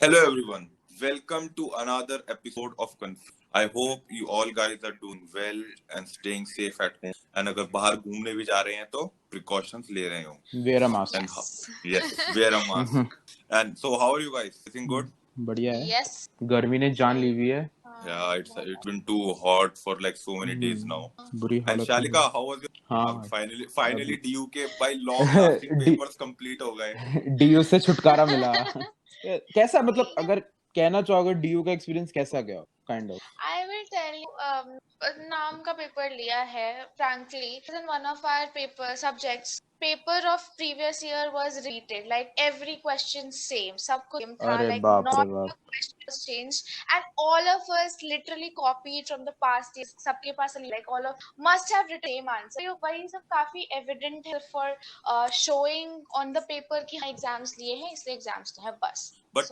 Hello everyone. Welcome to another episode of Conf. I hope you all guys are doing well and staying safe at home. And अगर बाहर घूमने भी जा रहे हैं तो precautions ले रहे हो. Wear a mask. Yes, wear a mask. And so how are you guys? Everything good? बढ़िया है. Yes. गर्मी ने जान ली हुई है. Yeah, it's been too hot for like so many days now. बुरी And हालत. Shalika, how was your? हाँ. Finally DU के by long lasting papers complete हो गए. DU से छुटकारा मिला. कैसा मतलब अगर कहना चाहोगे DU का एक्सपीरियंस कैसा गया? Kind of. I will tell you. नाम का पेपर लिया है. Frankly, in one of our paper subjects, paper of previous year was repeated. Like every question same. सबको same था. अरे Like बाप not रे बाप. a question was changed, and all of us literally copied from the past years. सबके पास like all of must have written same answer. ये वही सब काफी evident है for showing on the paper कि हाँ exams लिए हैं इसलिए exams तो है बस. But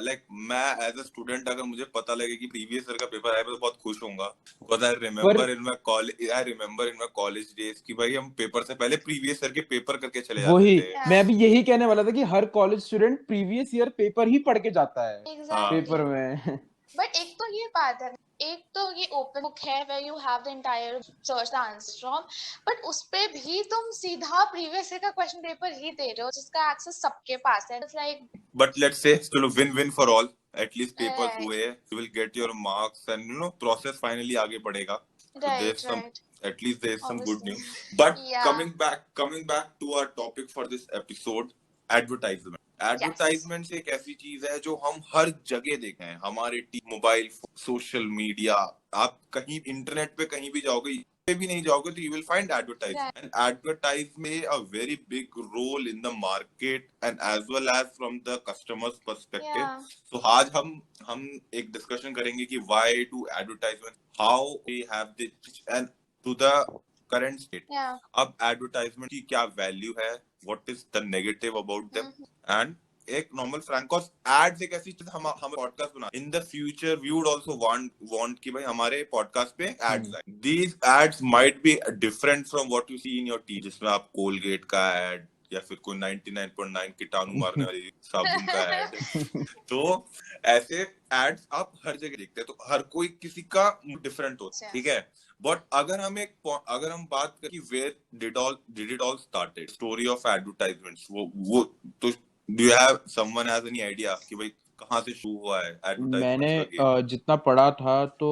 like मैं as a student अगर मुझे पता लगे कि previous year का पेपर है मैं तो बहुत खुश होऊंगा. Because I remember in my college days कि भाई हम पेपर से पहले previous year के पेपर करके चले जाते थे. वही मैं भी यही कहने वाला था कि हर college student previous year paper ही पढ़ के जाता है. पेपर में. बट एक तो ये बात है, एक तो ये ओपन बुक है where you have the entire search the answers from, but उस पे भी तुम सीधा प्रीवियस ईयर का क्वेश्चन पेपर ही दे रहे हो जिसका एक्सेस सबके पास है. It's like But let's say चलो win for all. At least papers हुए, you will get your marks and process finally आगे बढ़ेगा. right. At least there is some good Obviously. news. But Yeah. coming back to our topic for this episode, advertisement. Advertisement एक ऐसी चीज है जो हम हर जगह देखे हैं. हमारे मोबाइल, सोशल मीडिया, आप कहीं इंटरनेट पे कहीं भी जाओगे पे भी नहीं जाओगे तो you will find advertisement. And advertisement play a very big role in the market and as well as from the customer's perspective. Yeah. So आज हम एक discussion करेंगे कि why do advertisement, how we have this and to the current state. Yeah. अब advertisement की क्या value है, what is the negative about them, and एक normal frank cost ads एक ऐसी चीज हम podcast बना. In the future we would also want कि भाई हमारे podcast पे ads आए. These ads might be different from what you see in your TV, जिसमें आप Colgate का ad या फिर कोई 99.9 कीटाणु मारने वाली साबुन का ad. तो ऐसे ads आप हर जगह देखते हैं तो हर कोई किसी का डिफरेंट होता है. ठीक है. बट अगर हम बात करें कि where did it all started, story of advertisements, वो तो do you have someone has any idea कि भाई कहाँ से शुरू हुआ है एडवर्टाइजमेंट? मैंने जितना पढ़ा था तो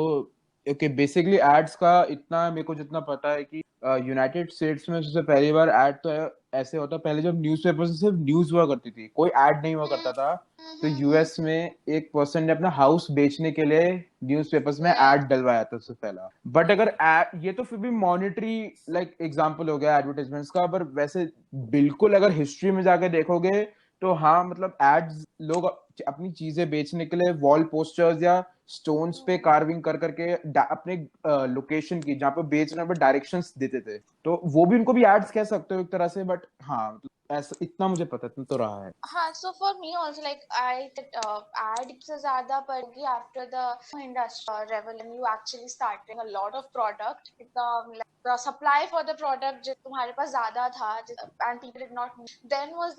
ओके बेसिकली एड्स का इतना मेरे को जितना पता है कि यूनाइटेड स्टेट्स में सबसे पहली बार एड तो ऐसे होता. पहले जब न्यूज़पेपर से सिर्फ न्यूज़ हुआ करती थी, कोई एड नहीं हुआ करता था. तो यूएस में एक पर्सन ने अपना हाउस बेचने के लिए न्यूज़पेपर्स में एड डलवाया था उससे पहला. बट अगर ये तो फिर भी मॉनिटरी लाइक एग्जांपल हो गया एडवर्टाइजमेंट्स का. पर वैसे बिल्कुल अगर हिस्ट्री में जाके देखोगे तो हाँ मतलब एड्स लोग अपनी चीजें बेचने के लिए वॉल पोस्टर्स या स्टोन्स पे कार्विंग कर करके अपने लोकेशन की जहाँ पे बेच रहे हैं डायरेक्शंस देते थे. तो वो भी उनको भी एड्स कह सकते हो एक तरह से. बट हाँ ऐसा इतना मुझे पता तो रहा है. हाँ, so for me also like I ad से ज़्यादा पड़गी after the industry revolution. You actually starting a lot of product. The supply for the product जो तुम्हारे पास ज़्यादा था and people did not need. Then was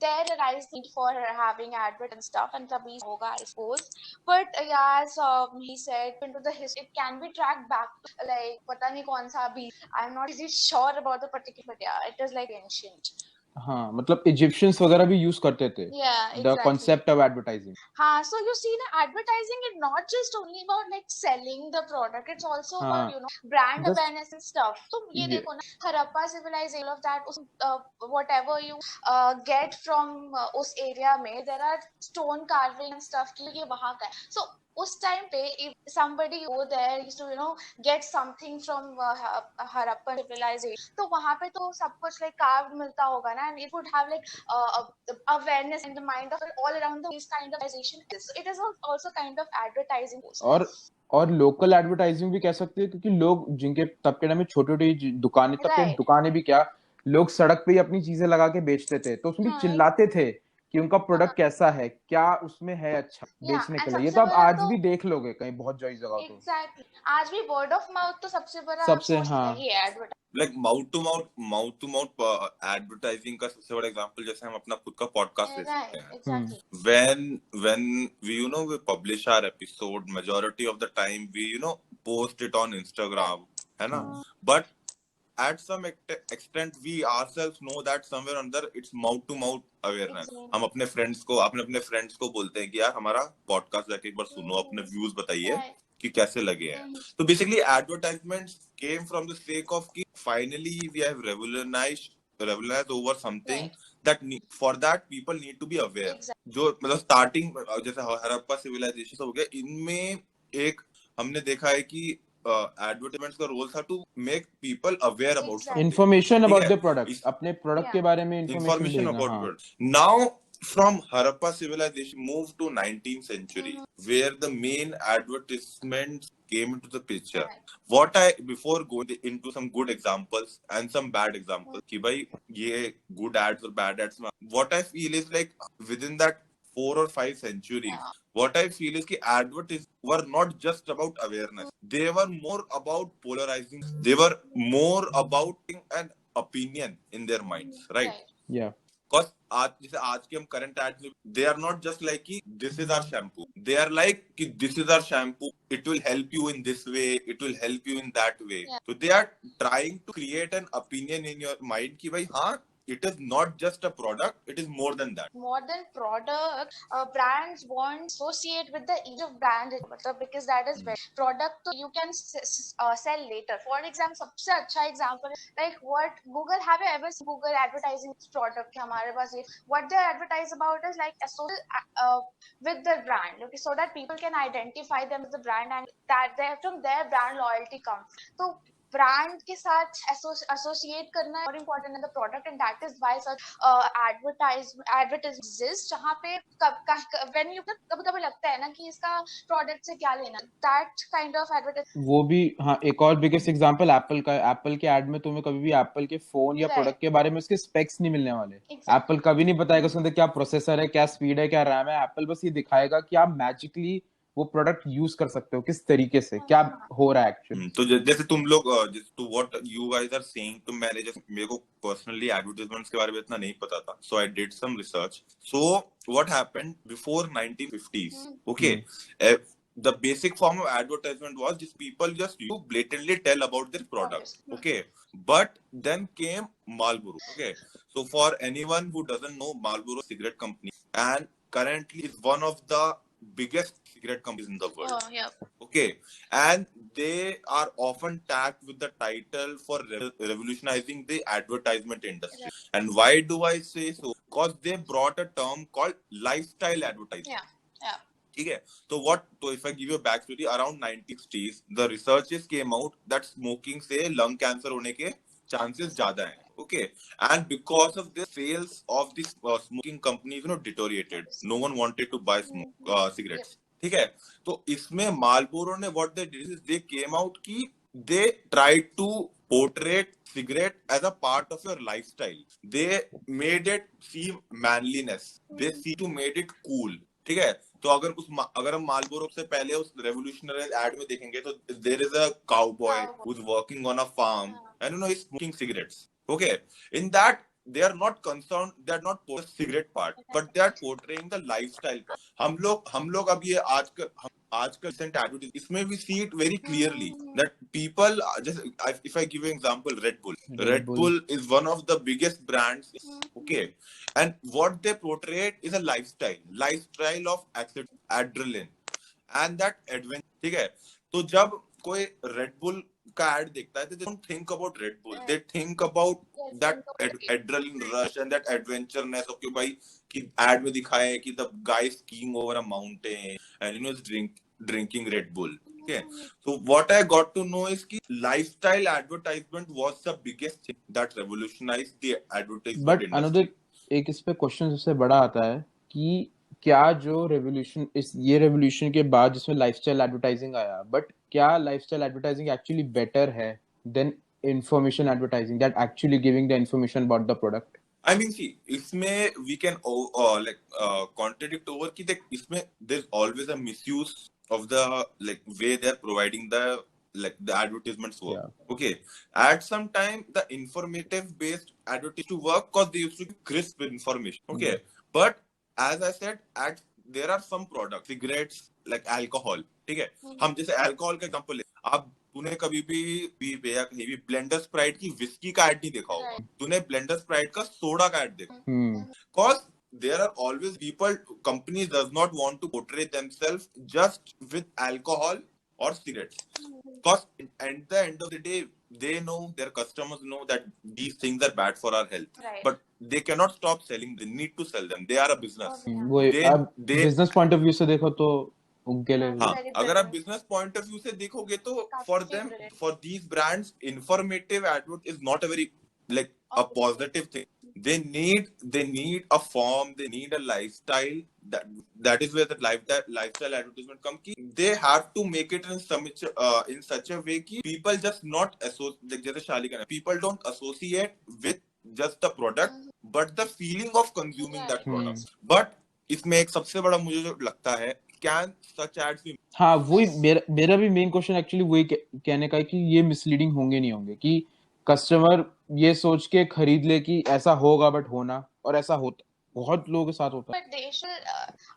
there arise need for having advert and stuff and तभी होगा I suppose. But yeah, as he said into the history, it can be tracked back like पता नहीं कौन सा अभी. I'm not really sure about the particular, but yeah, it is like ancient. हाँ मतलब Egyptians वगैरह भी यूज करते थे. The concept of advertising. हाँ, so you see ना advertising is not just only about like selling the product, it's also about brand awareness and stuff. तो ये देखो ना Harappa civilization, all of that, whatever you get from उस area में there are stone carving and stuff कि ये वहाँ का है. So उस टाइम पे if somebody go there used to get something from Harappa civilization, तो वहाँ पे तो सब कुछ like carved मिलता होगा ना, and it would have like awareness in the mind of all around this kind of civilization. So it is also kind of advertising. और लोकल एडवर्टाइजिंग भी कह सकते हैं क्योंकि लोग जिनके तब के टाइम में छोटी-छोटी दुकानें भी क्या लोग सड़क पे ही अपनी चीजें लगा के बेचते थे तो उसमें चिल्लाते थे कि उनका प्रोडक्ट कैसा है, क्या उसमें है अच्छा बेचने के लिए। ये तो आप आज भी देख लोगे कहीं बहुत जगह तो। एग्जैक्टली, आज भी वर्ड ऑफ माउथ तो सबसे बड़ा सबसे सोर्स है ही advertising. Like mouth to mouth advertising का सबसे बड़ा एग्जांपल जैसे हम अपना खुद का पॉडकास्ट ले सकते हैं। Exactly, when we publish our episode, majority of the time we post it on Instagram, है ना, but at some extent we ourselves know that somewhere under it's mouth to mouth awareness. हम अपने friends को बोलते हैं कि यार हमारा पॉडकास्ट जाके एक बार सुनो, अपने व्यूज बताइए कि कैसे लगे हैं। तो basically advertisements came from the sake of कि finally we have revolutionized over something that for that people need to be aware. जो मतलब स्टार्टिंग जैसे हड़प्पा सिविलाइजेशन हो गया, इनमें एक हमने देखा है कि एडवर्टाइजमेंट्स का रोल था to make people aware about information about the product, अपने प्रोडक्ट के बारे में information about. Now from Harappa civilization moved to 19th century, where the main advertisements came into the picture. What I before going into some good examples and some bad examples, कि भाई ये good ads or bad ads, what I feel is like within that 4 or 5 centuries, what I feel is कि advertisements were not just about awareness. They were more about polarizing. They were more about an opinion in their minds, right? Yeah. Because आज के हम current ads में they are not just like कि this is our shampoo, they are like कि this is our shampoo, it will help you in this way, it will help you in that way. तो they are trying to create an opinion in your mind कि भाई हाँ, it is not just a product, it is more than that. More than product, brands want associate with the image of brand, because that is where product you can sell later. For example, सबसे अच्छा example like what Google, have you ever seen Google advertising product? हमारे पास ये what they advertise about is like with the brand, okay, so that people can identify them as the brand and that they from their brand loyalty comes. So brand के साथ associate करना और important है the product, and that is why such advertisement exist, जहाँ पे when you कभी लगता है ना कि इसका प्रोडक्ट से क्या लेना, दैट काइंड ऑफ एडवर्टाइजमेंट। वो भी हाँ, एक और बिगेस्ट एग्जांपल एप्पल का। एप्पल के ऐड में तुम्हें कभी भी एप्पल के फोन या प्रोडक्ट के बारे में उसके स्पेक्स नहीं मिलने वाले। एप्पल कभी नहीं बताएगा उसके अंदर क्या प्रोसेसर है, क्या स्पीड है, क्या रैम है। एप्पल बस ये दिखाएगा कि आप मैजिकली वो प्रोडक्ट यूज कर सकते हो किस तरीके से, क्या हो रहा है एक्चुअली। तो जैसे तुम लोग to what you guys are saying, तो मैंने जैसे मेरे को पर्सनली एडवर्टाइजमेंट्स के बारे में इतना नहीं पता था, so I did some research. So what happened before 1950s, okay, the basic form of advertisement was just people just you blatantly tell about their product, okay, but then came Marlboro, okay. So for anyone who doesn't know, Marlboro cigarette company and currently is one of the biggest cigarette companies in the world, okay, and they are often tagged with the title for revolutionizing the advertisement industry. And why do I say so? Because they brought a term called lifestyle advertising. ठीक है, तो if I give you a back story, around 1960s the researches came out that smoking से lung cancer होने के chances ज्यादा हैं, okay, and because of this sales of these smoking companies deteriorated. No one wanted to buy cigarettes, ठीक है। तो इसमें Marlboro ने what they did is they came out कि they tried to portray cigarette as a part of your lifestyle. They made it seem manliness, they seem to made it cool, ठीक है। तो अगर हम मालबोरो से पहले उस रेवोल्यूशनरी एड में देखेंगे तो there is a cowboy who is working on a farm and he is smoking cigarettes, okay. In that they are not concerned, they are not for the cigarette part, but they are portraying the lifestyle part. हम लोग अब ये आजकल recent advertising, इसमें we see it very clearly that people just if I give you an example, Red Bull is one of the biggest brands, okay, and what they portray is a lifestyle of adrenaline and that adventure, ठीक है। तो जब कोई Red Bull का add देखता है, they don't think about Red Bull, they think about that adrenaline rush and that adventureness, okay भाई, कि एड में दिखाया है कि the guy skiing over a mountain and is drinking Red Bull, okay. So what I got to know is कि lifestyle advertisement was the biggest thing that revolutionized the advertisement but industry. another एक इस पे question सबसे बड़ा आता है कि क्या जो रेवोल्यूशन ये रेवोल्यूशन के बाद जिसमें लाइफस्टाइल एडवर्टाइजिंग आया, बट क्या लाइफस्टाइल एडवर्टाइजिंग एक्चुअली बेटर है then information advertising that actually giving the information about the product? I mean, see, इसमें we can contradict over कि देख इसमें there's always a misuse of the like way they're providing the advertisements work. Yeah. Okay, at some time the informative based advertising to work because they used to give crisp information. Okay, but as I said, there are some products, cigarettes, like alcohol. ठीक है, हम जैसे alcohol का example ले, आप तूने कभी भी या कहीं भी ब्लेंडर स्प्राइट की विस्की का एड नहीं देखा होगा, तूने ब्लेंडर स्प्राइट का सोडा का एड देखा, cause there are always people, companies does not want to portray themselves just with alcohol or cigarettes, cause at the end of the day they know, their customers know that these things are bad for our health, but they cannot stop selling, they need to sell them, they are a business. वो अब business point of view से देखो तो उनके लिए हाँ, अगर आप बिजनेस पॉइंट ऑफ व्यू से देखोगे तो for them, for these brands informative advert is not a very like a positive thing. They need a form, they need a lifestyle, that is where the lifestyle advertisement come ki they have to make it in such a way ki people just not associate, jaise Shali ka, people don't associate with just the product but the feeling of consuming that product. But इसमें एक सबसे बड़ा मुझे जो लगता है, can such ads be, हाँ वही मेरा भी मेन क्वेश्चन एक्चुअली वही कहने का है कि ये मिसलीडिंग होंगे नहीं होंगे कि कस्टमर ये सोच के खरीद ले कि ऐसा होगा बट होना, और ऐसा होता बहुत लोगों के साथ होता है. But they should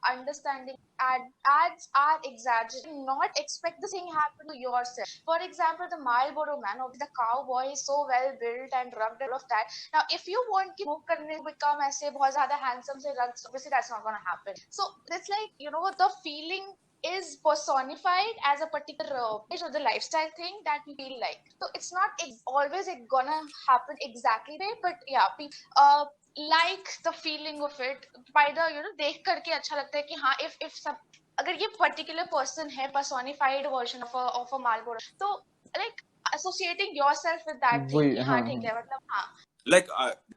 understanding ads are exaggerating. Not expect the thing happen to yourself. For example, the Marlboro Man, or the cowboy is so well built and rugged, all of that. Now, if you want to move karne to become ऐसे बहुत ज़्यादा handsome से rugged, obviously that's not gonna happen. So it's like, you know, the feeling is personified as a particular page of the lifestyle thing that we feel like. So it's not always gonna happen exactly right, but yeah, like the feeling of it by the, you know, देख करके अच्छा लगता है कि हाँ, if सब अगर ये particular person है personified version of a Marlboro, तो like associating yourself with that thing कि हाँ ठीक है, मतलब हाँ. like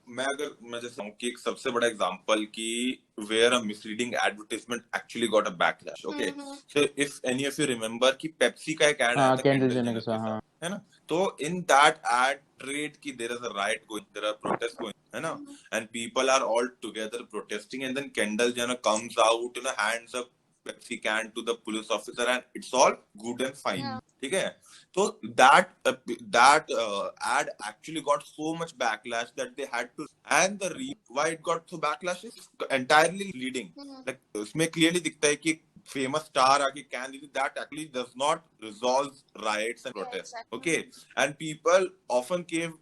मैं जैसे कि एक सबसे बड़ा एग्जांपल कि where a misleading advertisement actually got a backlash. Okay, so if any of you remember कि Pepsi का एक ad आया था Kendall Jenner के साथ, है ना, तो in that ad trade कि there is a riot going, there are protests going, है ना, and people are all together protesting, and then Kendall Jenner comes out, you know, hands up Pepsi can to the police officer, and it's all good and fine. ठीक है, so that ad actually got so much backlash that they had to, and the reason why it got so backlash is entirely leading. Like उसमें clearly दिखता है कि famous star आके can, that actually does not resolve riots and protests. Okay, and people often came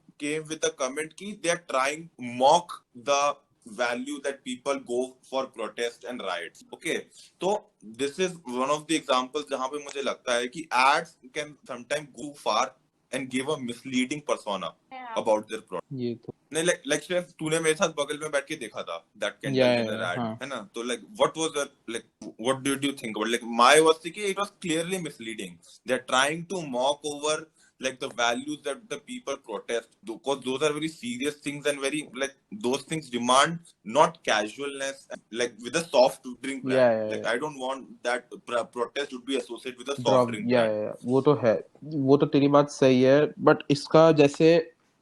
with a comment कि they are trying to mock the value that people go for protest and riots. Okay, so this is one of the examples जहाँ पे मुझे लगता है कि ads can sometimes go far and give a misleading persona about their product. ये तो नहीं, like सिर्फ तूने मेरे साथ बगल में बैठ के देखा था that Kendall Jenner ad, है ना, तो like what was the, like what did you think about, like my was कि it was clearly misleading. They're trying to mock over like the values that the people protest, because those are very serious things and very, like those things demand not casualness, like with a soft drink brand. Like I don't want that protest would be associated with a soft drink brand. वो तो है, वो तो तेरी बात सही है, but इसका जैसे,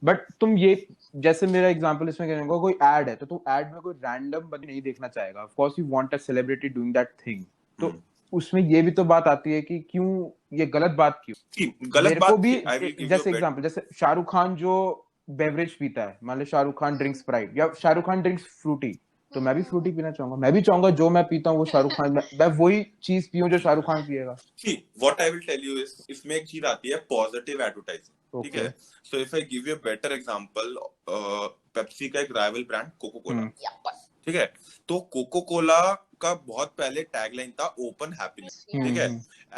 बट तुम ये जैसे मेरा एग्जांपल इसमें कहने को, कोई एड है तो तुम एड में कोई रैंडम बंदा नहीं देखना चाहेगा. Of course you want a celebrity doing that thing, तो उसमें ये भी तो बात आती है कि क्यों ये गलत बात, क्यों गलत बात भी. जैसे एग्जांपल, जैसे शाहरुख खान जो बेवरेज पीता है, मान लो शाहरुख खान ड्रिंक्स स्प्राइट या शाहरुख खान ड्रिंक्स फ्रूटी, तो मैं भी फ्रूटी पीना चाहूंगा. मैं भी चाहूंगा जो मैं पीता हूँ वो शाहरुख खान, मैं वही चीज पीऊं जो शाहरुख खान पिएगा. What I will tell you is, इसमें एक चीज आती है पॉजिटिव एडवर्टाइजिंग. ठीक है, so if I give you a better example, Pepsi का एक राइवल ब्रांड कोको कोला. ठीक है, तो कोको कोला का बहुत पहले टैगलाइन था ओपन हैप्पीनेस. ठीक है,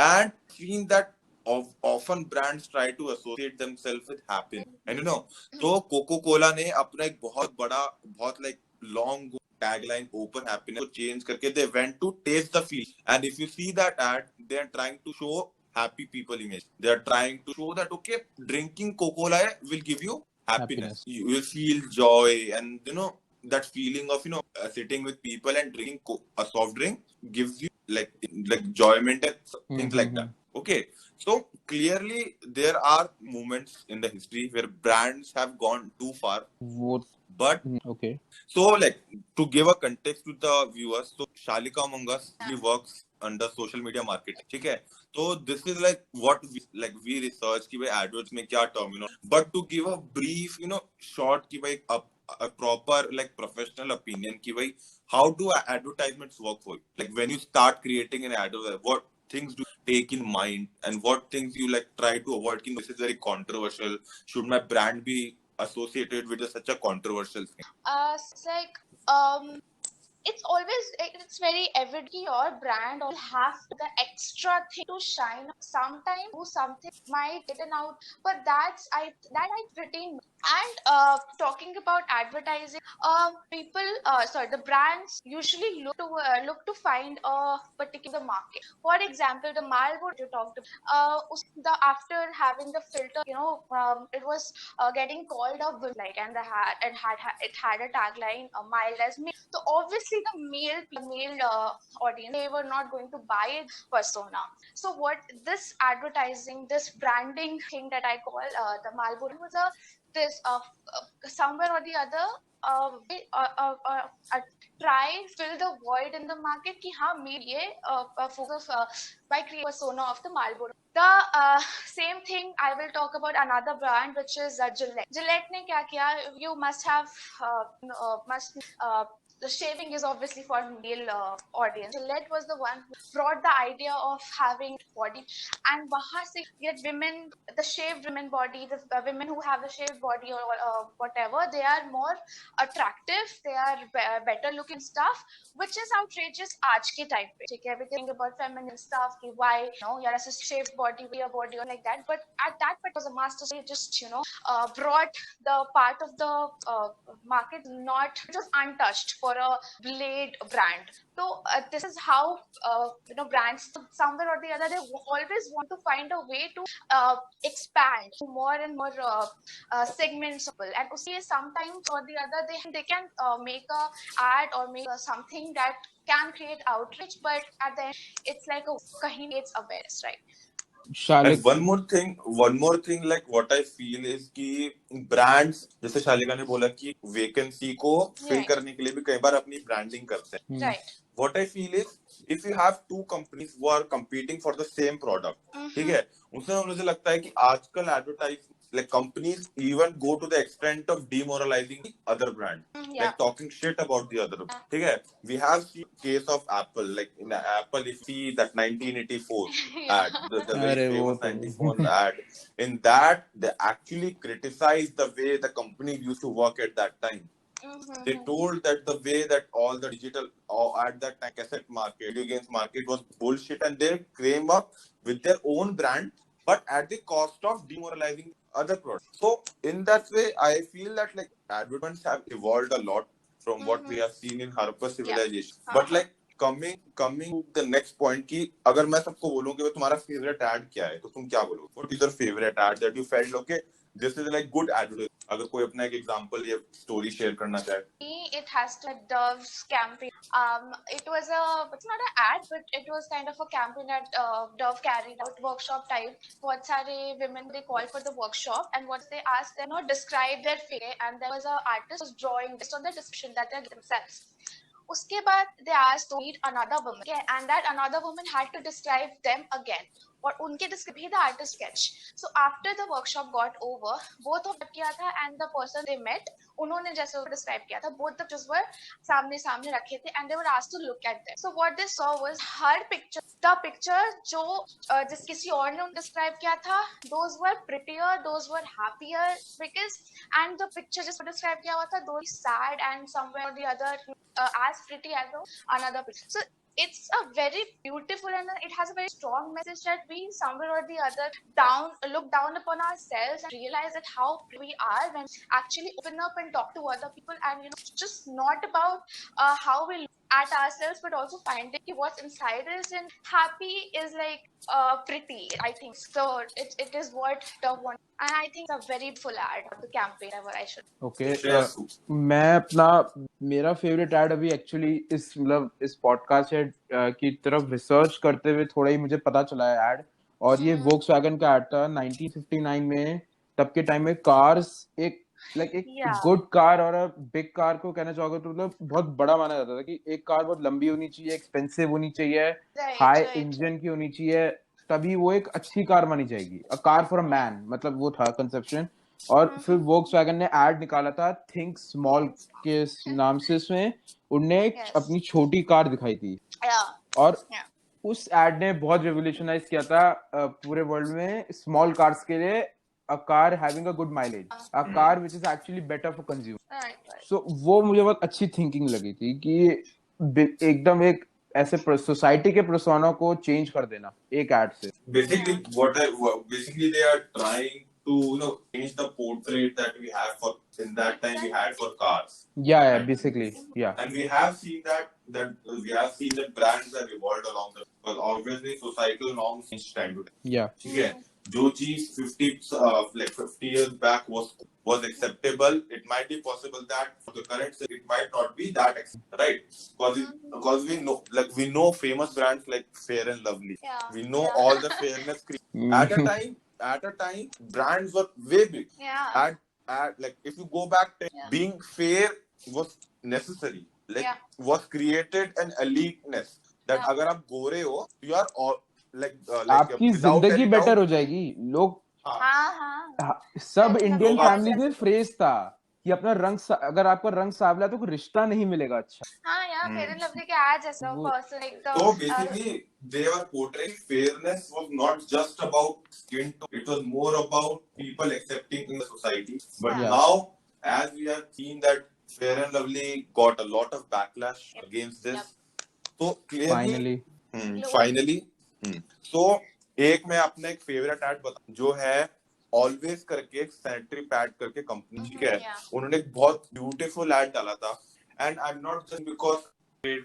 and seen that often brands try to associate themselves with happiness, and you know, तो कोको कोला ने अपना एक बहुत बड़ा, बहुत like long tagline open happiness को change करके they went to taste the feel, and if you see that ad, they are trying to show happy people image. They are trying to show that okay, drinking Coca-Cola will give you happiness. You will feel joy, and you know that feeling of, you know, sitting with people and drinking a soft drink gives you like enjoyment and things like that. Okay, so clearly there are moments in the history where brands have gone too far. But Okay. so, like, to give a context to the viewers, so Shalika among us works under social media marketing, ठीक है? So this is like what we research कि भाई adverts में क्या terminal, but to give a brief, short कि भाई a proper like professional opinion कि भाई how do advertisements work for you? Like when you start creating an ad, what things do you take in mind and what things you like try to avoid? This is very controversial. Should my brand be associated with such a controversial thing? It's like it's very evident your brand will have the extra thing to shine. Sometimes do something might get an out, but I pretty. And talking about advertising, the brands usually look to find a particular market. For example, the Marlboro you talked about, after having the filter, it was getting called a women like, and it had a tagline, mild as male. So obviously the male audience, they were not going to buy it persona. So what this advertising, this branding thing that I call the Marlboro was somewhere or the other try fill the void in the market कि हाँ ये focus by creating persona of the Marlboro. The same thing I will talk about another brand which is Gillette. Gillette ने क्या किया? You must have the shaving is obviously for male audience. Gillette was the one who brought the idea of having body, and वहाँ से get women, the shaved women body, the women who have a shaved body or whatever, they are more attractive, they are better looking stuff, which is outrageous आज के time पे. ठीक है, everything about feminine stuff, कि why you're a shaved body, your body or like that. But at that point was a master, so just brought the part of the market not just untouched for a blade brand. So this is how brands somewhere or the other, they always want to find a way to expand more and more segments of people. And usi sometimes or the other they can make a ad or make something that can create outrage, but at the end it's like kahin it's awareness, right? And one more thing, like what I feel is कि brands, जैसे शालिका ने बोला कि vacancy को fill करने के लिए भी कई बार अपनी branding करते हैं. Right. What I feel is if you have two companies who are competing for the same product, ठीक है, उसमें मुझे लगता है कि आजकल advertise like companies even go to the extent of demoralizing the other brand, like talking shit about the other. ठीक है, we have seen case of Apple, like in Apple if you see that 1984 ad, the very famous 1984 ad, in that they actually criticized the way the company used to work at that time. They told that the way that all the digital at that time cassette market, video games market was bullshit, and they came up with their own brand, but at the cost of demoralizing other products. So in that way, I feel that like advertisements have evolved a lot from what we have seen in Harappa civilization. But like coming to the next point कि अगर मैं सबको बोलूं कि तुम्हारा favorite ad क्या है, तो तुम क्या बोलोगे? What is your favorite ad that you felt okay, this is like good advertising? अगर कोई अपना एक example या story share करना चाहे. It has to be Dove's campaign. It's not an ad, but it was kind of a campaign that Dove carried out, workshop type. बहुत सारे women they called for the workshop, and what they asked them describe their face, and there was an artist was drawing based on the description that they themselves. उसके बाद they asked to meet another woman, okay, and that another woman had to describe them again. और उनके describe the artist sketch. So after the workshop got over, both of them किया था, and the person they met, उन्होंने जैसे describe किया था, both the pictures were सामने रखे थे, and they were asked to look at them. So what they saw was her picture, the picture जो जिस किसी और ने describe किया था, those were prettier, those were happier, because and the picture just describe किया हुआ था, those sad and somewhere or the other as pretty as another picture. So it's a very beautiful, and it has a very strong message that we somewhere or the other look down upon ourselves and realize that how we are when we actually open up and talk to other people, and just not about how we look at ourselves, but also finding what's inside us, and happy is like pretty, I think. So it is what Dove wants, and I think it's a very full ad of the campaign ever I should. Okay, मेरा favourite add अभी actually इस podcast की तरफ research करते हुए थोड़ा ही मुझे पता चला है एड, और ये वोक्सवैगन का एड था 1959 में. तब के टाइम में कार्स एक लाइक एक Yeah. गुड कार और अ बिग कार को कहना चाहोगे तो मतलब बहुत बड़ा माना जाता था कि एक कार बहुत लंबी होनी चाहिए, एक्सपेंसिव होनी चाहिए, Right, हाई right. इंजन की होनी चाहिए, तभी वो एक अच्छी कार मानी जाएगी, a car for a man, मतलब वो था कंसेप्शन। और फिर वोक्सवैगन ने एड निकाला था थिंक स्मॉल के नाम से, इसमें उनने एक Yes. अपनी छोटी कार दिखाई थी Yeah. और Yeah. उस एड ने बहुत रेवोल्यूशनाइज किया था पूरे वर्ल्ड में स्मॉल कार्स के लिए, a car having a good mileage, a car which is actually better for consumer. Right, right. सो वो मुझे बहुत अच्छी थिंकिंग लगी थी कि एकदम एक ऐसे सोसाइटी के पर्सोना को चेंज कर देना एक एड से। Basically, basically they are trying to change the portrait that we have for in that time we had for cars. Yeah, Right. basically, yeah. And we have seen that brands have evolved along the, but obviously societal norms change time to time. Yeah. ठीक है, जो चीज 50 years back was acceptable, it might be possible that for the current it might not be that acceptable, right? Because we know famous brands like Fair and Lovely. Yeah. We know Yeah. all the fairness at a time brands were way big. Yeah. At like if you go back Yeah. being fair was necessary, like Yeah. was created an eliteness that Yeah. अगर आप गोरे हो you are all आपकी without जिंदगी any better doubt, हो जाएगी। लोग हाँ, हाँ. सब Fair इंडियन enough. फैमिली में फ्रेज था कि अपना अगर आपका रंग सांवला है तो कोई रिश्ता नहीं मिलेगा अच्छा। हाँ, yeah, Fair and Lovely के ads ऐसा वो- person like the so basically they were portraying fairness was not just about skin tone, it was more about people accepting in the society. But Yeah. now as we have seen that Fair and Lovely got a lot of backlash against this. So clearly finally तो एक मैं अपना एक favourite add बता जो है always करके एक सैनिटरी पैड करके कंपनी, ठीक है, Yeah. उन्होंने एक बहुत ब्यूटीफुल एड डाला था and I am not just because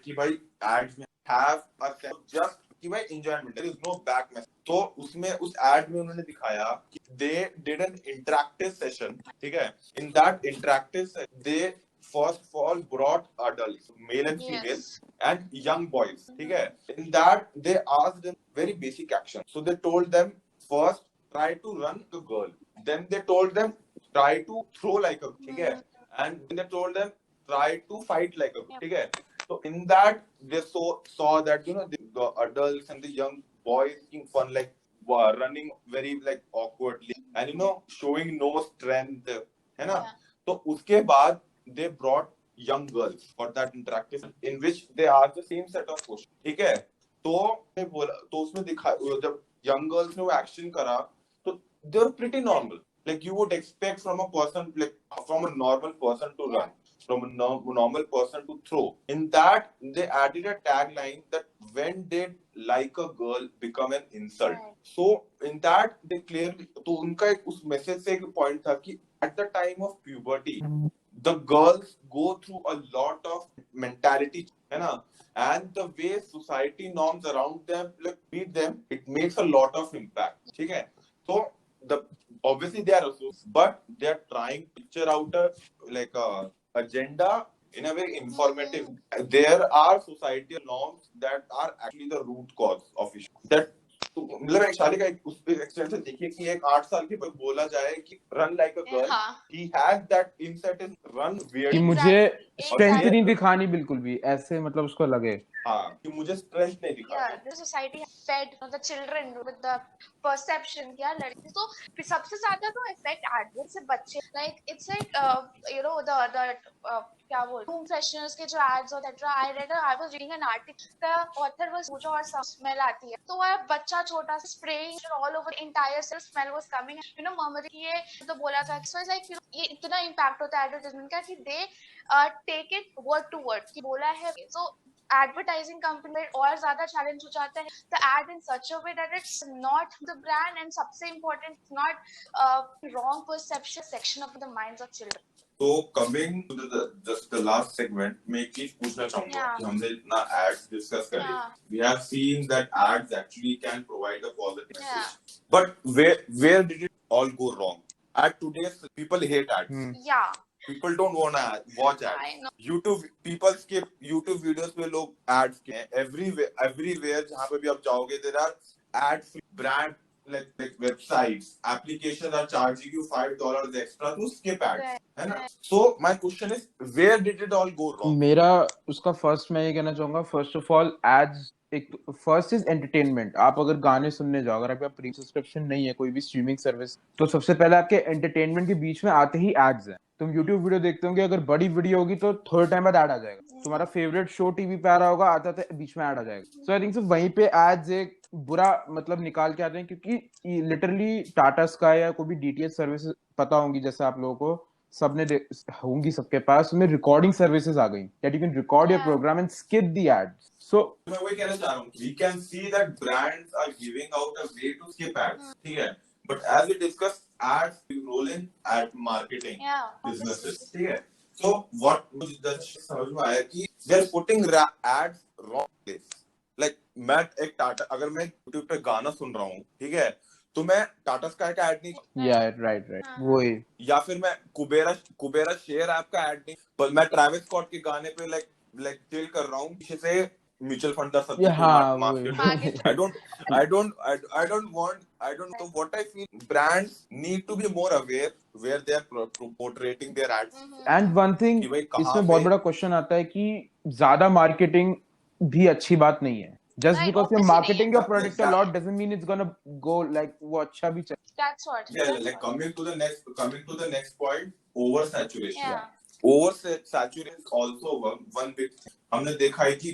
कि भाई एड्स में हैव अ जस्ट कि भाई enjoyment, there is no back message. तो उसमें उस एड में उन्होंने दिखाया कि they did an interactive session, ठीक है, in that interactive they first of all brought adults, male and female, Yes. and young boys, ठीक है, in that they asked them very basic action. So they told them first try to run like a girl, then they told them try to throw like a, ठीक है, and then they told them try to fight like a, ठीक है. So in that they saw that the adults and the young boys making fun like running very like awkwardly and showing no strength, है ना. तो उसके बाद they brought young girls for that interactive in which they asked the same set of questions, ठीक है. तो उसमें जब young girls ने वो एक्शन करा तो they were pretty normal, like you would expect from a person, like from a normal person to run, from a normal person to throw. In that they added a tagline that when did like a girl become an insult. So in that they clearly, तो उनका एक उस message से एक point था कि at the time of puberty the girls go through a lot of mentality, है ना, and the way society norms around them like treat them, it makes a lot of impact, ठीक है. So the obviously they are also, but they are trying to picture out a like a agenda in a very informative. There are societal norms that are actually the root cause of issue that मतलब एक शादी का उस extent से देखिए कि एक 8 साल के बोला जाए कि run like a girl, he had that inset in run weird कि मुझे स्ट्रेंथ नहीं दिखानी बिल्कुल भी ऐसे, मतलब उसको लगे हाँ कि मुझे स्ट्रेंथ नहीं दिखाना. Yeah, the society has fed the children with the perception क्या लड़की तो सबसे ज्यादा तो इफेक्ट एडवर्ड से बच्चे like it's like the क्या बोल रूम फ्रेशनर्स के जो एड्स और etcetera. I was reading an article, the author was मुझे और स्मेल आती है तो वह बच्चा छोटा सा spraying all over the entire smell was coming, murmuring ये तो बोला था. So it's like ये इतना इम्पैक्ट होता है एडवर्टाइजमेंट का कि they take it word to word कि बोला है. So advertising company में और ज्यादा challenge हो जाता है the ad in such a way that it's not the brand and सबसे important it's not wrong perception section of the minds of children. तो coming to the last segment में एक चीज पूछना चाहूंगा कि हमने इतना ads discuss करे, we have seen that ads actually can provide a positive message, but where did it all go wrong? At today's people hate ads. People don't want to watch ads. YouTube people skip YouTube videos पे लोग ads के everywhere जहाँ पे भी आप जाओगे there are ad free brand like websites, applications are charging you $5 extra to skip ads, है ना? So my question is, where did it all go wrong? मेरा उसका फर्स्ट मैं ये कहना चाहूंगा, फर्स्ट ऑफ ऑल एड्स, एक फर्स्ट इज एंटरटेनमेंट। आप अगर गाने सुनने जाओ, अगर आपका प्रीमियम सब्सक्रिप्शन नहीं है कोई भी स्ट्रीमिंग सर्विस, तो सबसे पहले आपके एंटरटेनमेंट के बीच में आते ही एड्स हैं। तुम यूट्यूब वीडियो देखते होंगे, अगर बड़ी वीडियो होगी तो थोड़े टाइम बाद ऐड आ जाएगा। तुम्हारा फेवरेट शो टीवी पे आ रहा होगा, आता था बीच में ऐड आ जाएगा। सो आई थिंक वहीं पे एड्स एक बुरा मतलब निकाल के आते हैं, क्योंकि लिटरली टाटा स्काई या कोई भी डीटीएच सर्विस पता होंगी जैसे आप लोगों को, सबने होंगी सबके पास, उसमें रिकॉर्डिंग सर्विसेज आ गई that you can record your program and skip the ads. So मैं वही कहना चाह रहा हूँ, we can see that brands are giving out a way to skip ads, ठीक है, but as we discussed, ads roll in at marketing businesses, ठीक है। So what मुझे समझ में आया कि they are putting ads wrong place, like मैं एक टाटा, अगर मैं YouTube पे गाना सुन रहा हूँ, ठीक है, तो मैं टाटा स्काई का ऐड नहीं, राइट वही, या फिर मैं कुबेरा शेयर ऐप का ऐड नहीं, पर मैं ट्रैविस स्कॉट के गाने पे लाइक चिल कर रहा हूँ पीछे से म्यूचुअल फंड का I don't want, so what I feel, brands need to be more aware where they are portraying their ads. And one thing इसमें बहुत बड़ा क्वेश्चन आता है कि ज्यादा मार्केटिंग भी अच्छी बात नहीं है। Just Right, because you're obviously marketing नहीं your है। product a lot doesn't mean it's gonna go like वो अच्छा भी चले। That's what. Yeah, like coming to the next point, oversaturation. Yeah. Oversaturation is also one big thing. हमने देखा है कि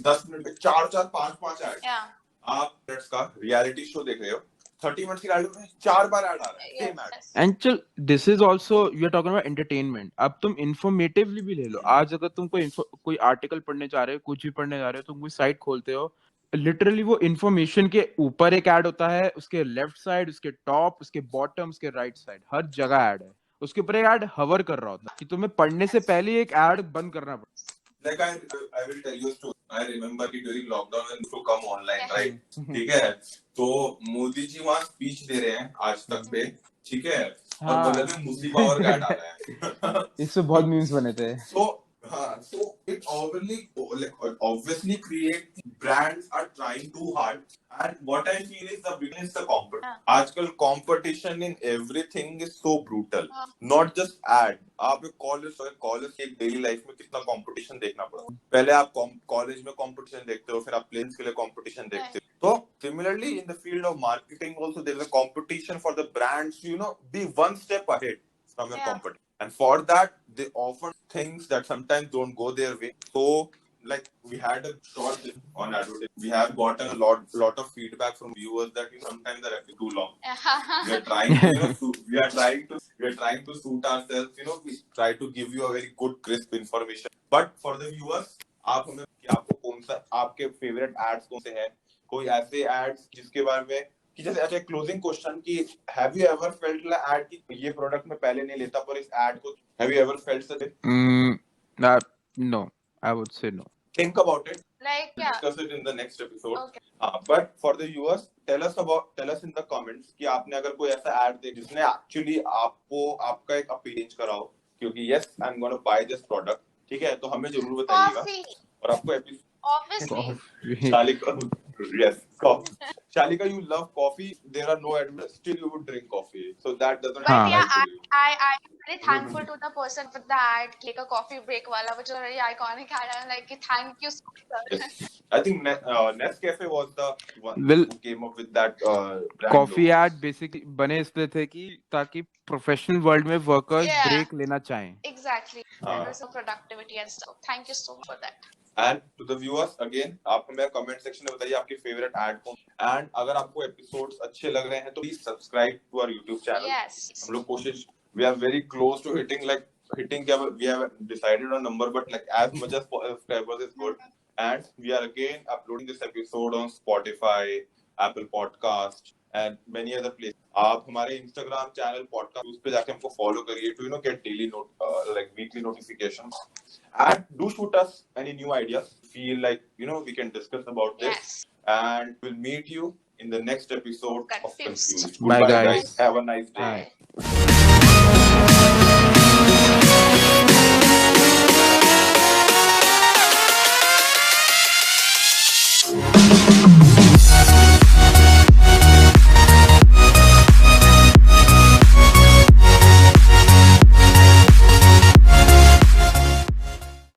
10 मिनट में 4 5 ऐड। Yeah. आप मिनट्स का रियलिटी शो देख रहे हो, 30 मिनट्स की ऐड में 4 बार ऐड आ रहा है, सेम ऐड। Yes. एंड चल, this is also you are talking about entertainment. अब तुम इंफॉर्मेटिवली भी ले लो। आज अगर तुम कोई आर्टिकल पढ़ने जा रहे हो, कुछ भी पढ़ने जा रहे हो, तुम कोई साइट खोलते हो, लिटरली वो इंफॉर्मेशन के ऊपर एक ऐड होता है, उसके लेफ्ट साइड, उसके टॉप, उसके बॉटम, उसके राइट साइड, हर जगह ऐड है। उसके ऊपर एक ऐड हवर कर रहा होता है कि तुम्हें पढ़ने से पहले एक ऐड बंद करना पड़ता है। Like I will tell you a story. I remember कि during lockdown when to come online, right? ठीक है, तो मोदी जी वहाँ स्पीच दे रहे हैं आज तक पे, ठीक है, और बोले थे मुस्लिम और गार्ड आ रहा है। इससे बहुत मीम्स बने थे। So it obviously create, brands are trying too hard, and what I feel is the biggest is the competition. आजकल competition in everything is so brutal, not just ad. आप एक कॉलेज की एक डेली लाइफ में कितना competition देखना पड़ा। पहले आप कॉलेज में कंपटीशन देखते हो, फिर आप प्लेन्स के लिए कंपटीशन देखते हो। तो similarly in the field of marketing also there is a competition for the brands to, you know, be one step ahead from your competition. And for that, they offer things that sometimes don't go their way. So, like, we had a short on advertising. We have gotten a lot of feedback from viewers that sometimes the rep is too long. We are trying to, we are trying to suit ourselves. We try to give you a very good, crisp information. But for the viewers, आप हमें आपको कौन सा आपके favorite ads कौन से हैं? कोई ऐसे ads जिसके बारे में कि जैसे ऐसे क्लोजिंग क्वेश्चन कि have you ever felt add कि ये प्रोडक्ट में पहले नहीं लेता पर इस ऐड को, have you ever felt such? No, I would say no. Think about it, Like discuss it in the next episode. Okay. But for the viewers, tell us in the comments कि आपने अगर कोई ऐसा add देखा जिसने actually आपका एक opinion कराओ, क्योंकि yes I'm going to buy this product, ठीक है, तो हमें जरूर बताइएगा। और आपको episode obviously Shalika, yes, coffee. Shalika, you love coffee. There are no adverts. Still, you would drink coffee. So that doesn't. But apply yeah, to you. I'm very thankful to the person with the ad, like a coffee break wala, which is a very iconic ad. I'm like, thank you so much, sir. Yes. I think Nescafe was the one Well, who came up with that brand coffee logo. Add basically बने इसलिए थे कि ताकि professional world में workers break लेना चाहें। Exactly. There was some productivity and stuff. Thank you so much for that. And to the viewers again, आप हमें कमेंट सेक्शन में बताइए आपके फेवरेट ऐड कौन। एंड अगर आपको एपिसोड्स अच्छे लग रहे हैं तो please subscribe to our YouTube channel. Yes. हम लोग कोशिश, we are very close to hitting we have decided on number, but like as much as subscribers is good. And we are again uploading this episode on Spotify, Apple Podcast and many other places. आप हमारे Instagram channel podcast उस पे जाके हमको follow करिए to get daily weekly notifications. And do shoot us any new ideas. Feel like we can discuss about this. Yes. And we'll meet you in the next episode of Confused. Confused. Bye, Goodbye, guys. Have a nice day. Bye.